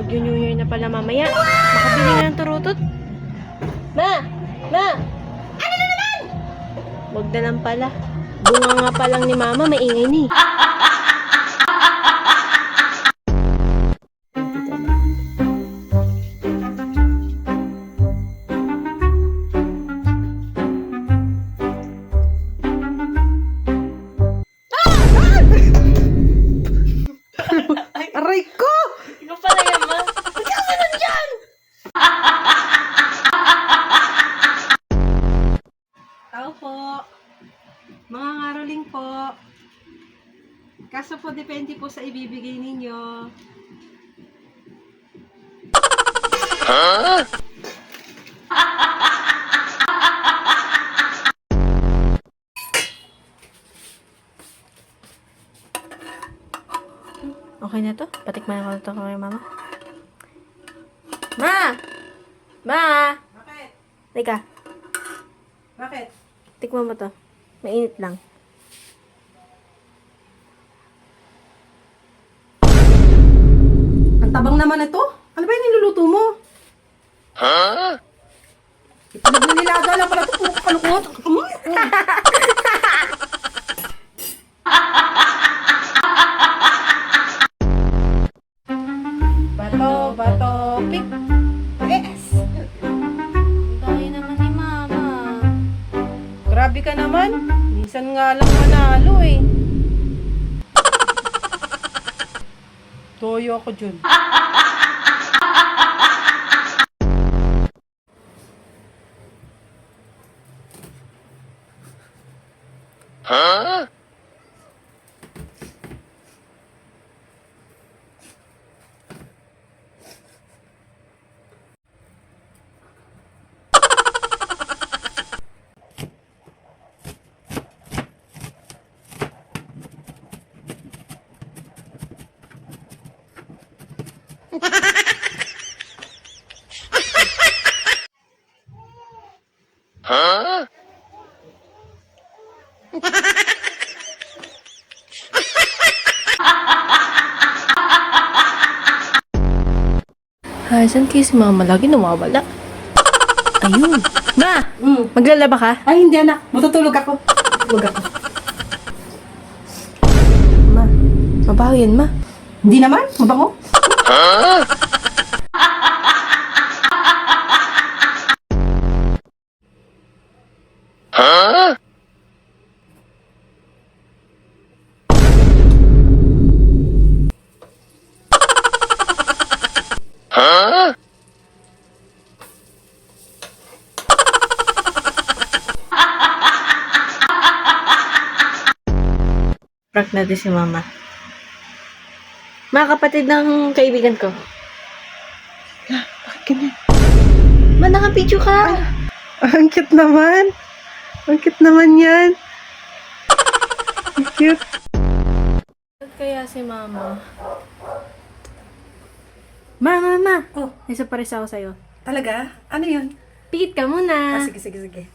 Mag-New Year na pala mamaya. Makabili nga ng turutot. Ma! Ma! Ano na naman? Wag na lang pala. Bunga nga pa lang ni Mama, maingay ni. Aray ko! Ikaw pala yan, Ma. Ba't ka kasi nandyan? Tao po. Mga ngaroling po. Kaso po, depende po sa ibibigay ninyo. Okay na to? Patikman ko na to kay Mama. Ma! Ma! Bakit? Teka, Bakit? tikman mo to. Mainit lang. Ang tabang naman ito. Ano ba yung niluluto mo? Ha? Ipalag na nilaga lang pala ito. Puro kalukot. Bato, pick. Yes! Dahil naman ni Mama. Grabe ka naman. Minsan nga lang manalo eh. Toyo ako dyan. Ay, saan kayo si Mama? Lagi nawawala. Ayun. Ma! Maglalaba ka? Ay, hindi anak. Matutulog ako. Tulog ako. Ma. Mabaho yan, Ma. Hindi naman. Mabango. Prank natin si Mama. Mga kapatid ng kaibigan ko. Bakit ganyan? Ma, nakapidyo ka. Ang cute naman. Ang cute naman yan. Ang cute. Ba't kaya si Mama? Ma. Oh, May surprise ako sa'yo. talaga? Ano yun? Pikit ka muna. Sige.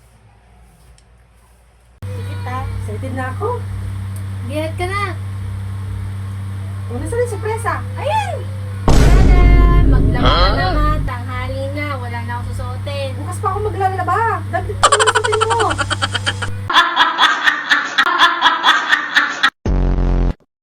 Excited na ako. Gihat ka na. Una sa sorpresa. Ayan!